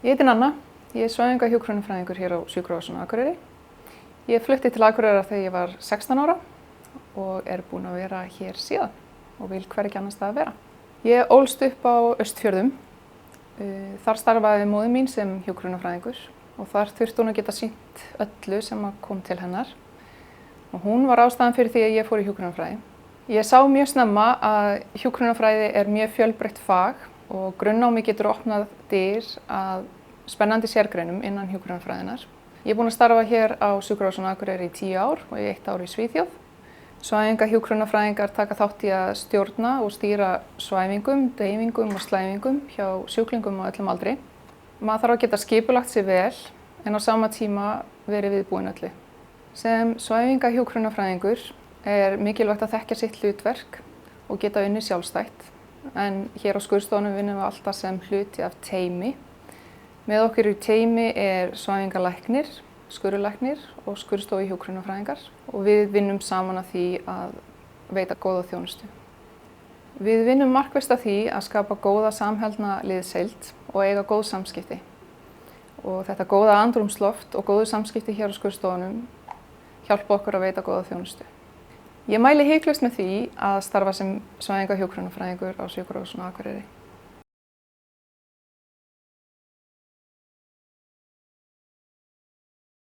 Ég heiti Nanna, ég er svæfingahjúkrunarfræðingur hér á Sjúkrahúsinu á Akureyri. Ég flutti til Akureyrar þegar ég var 16 ára og er búin að vera hér síðan og vil hvergi annars staðar vera. Ég ólst upp á Austfjörðum. Þar starfaði móðir mín sem hjúkrunarfræðingur og þar þurfti hún að geta sýnt öllu sem kom til hennar. Og hún var ástæðan fyrir því að ég fór í hjúkrunarfræði. Ég sá mjög snemma að hjúkrunarfræði er mjög fjölbreytt fag og grunnnámi getur opnað dyr að spennandi sérgreinum innan hjúkrunarfræðinnar. Ég er búin að starfa hér á Sjúkrahúsinu á Akureyri í 10 ár og í 1 ár í Svíþjóð. Svæfingahjúkrunarfræðingar taka þátt í að stjórna og stýra svæfingum, deyfingum og slæfingum hjá sjúklingum á öllum aldri. Maður þarf að geta skipulagt sig vel en á sama tíma verið viðbúin öllu. Sem svæfingahjúkrunarfræðingur er mikilvægt að þekkja sitt hlutverk og geta unnið sjálfstætt. En hér á skurðstofunum vinnum við alltaf sem hluti af teymi. Með okkur í teymi er svæfingalæknir, skurðlæknir og skurðstofu hjúkrunarfræðingar og við vinnum saman að því að veita góða þjónustu. Við vinnum markvisst að því að skapa góða samheldna liðsheild og eiga góð samskipti. Og þetta góða andrúmsloft og góðu samskipti hér á skurðstofunum hjálpa okkur að veita góða þjónustu. Ég mæli hiklaust með því að starfa sem svæfingahjúkrunarfræðingur á Sjúkrahúsinu á Akureyri.